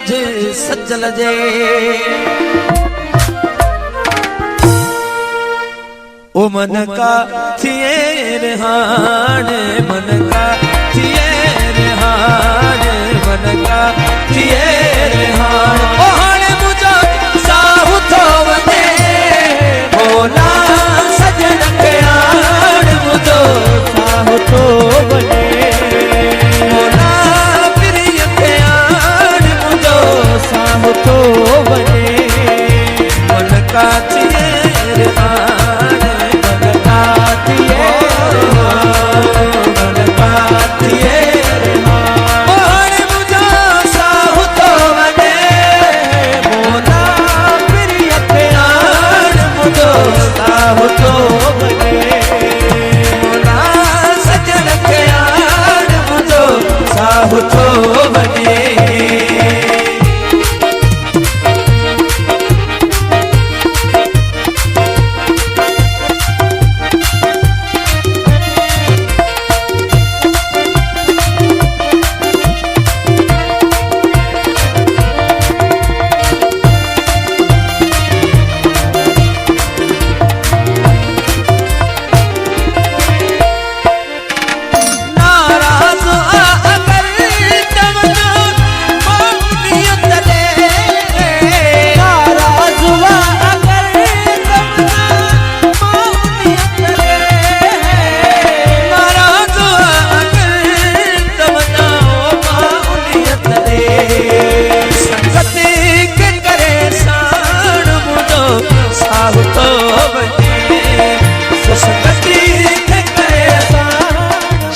मुझ सजल जे ओ मन का थिए रिहान मन का थिए रिहान मन का थिए रिहान ओ हाणे मुझो साहु थो वञे भोला सजन खे हाण मुझो साहु थो वञे भोला प्रिय खे हाण मुझो साहु थो वञे मन का थिए रिहान मन का थिए मन का थिए साहु थो वञे भोला सजन खे हाण मुझो साहु थो वञे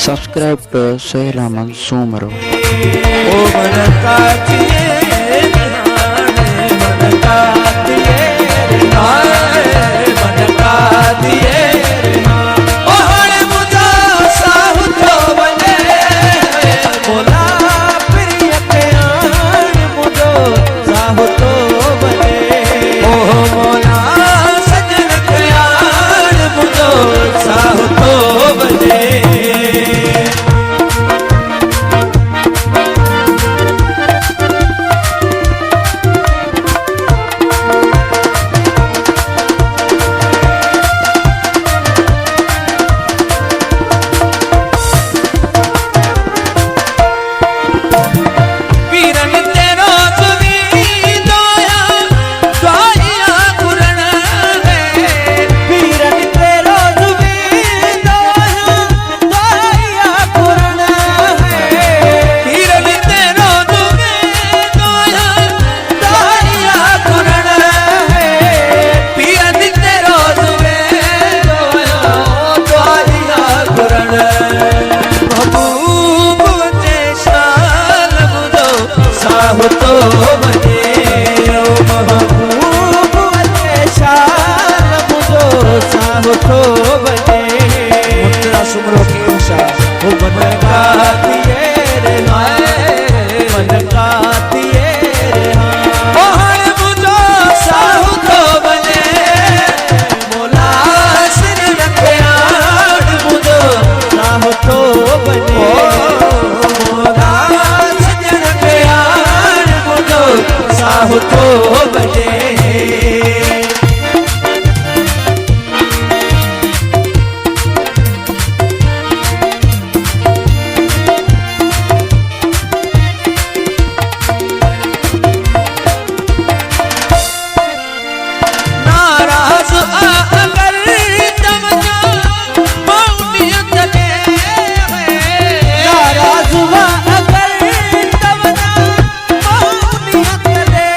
Subscribe to Sehraman Sumaro. ओ मन का थिए मन का थिए मन का थिए ओ हाणे मुझो साहु थो वञे भोला प्रिय खे हाण मुझो साहु थो वञे ओ भोला सजन खे हाण मुझो साहु थो वञे साहु थो वञे ओ महबूब वञे शाल मुझो साहु थो वञे मुद्रा सुमरो की उषा ओ मन का थिए मन का थिए ओ हाणे मुझो साहु थो वञे भोला सजन खे हाण मुझो साहु थो वञे साहु थो वञे नाराज़ अगर तवजा मौनियत ले नाराज़ अगर तवजा मौनियत ले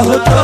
साहु तो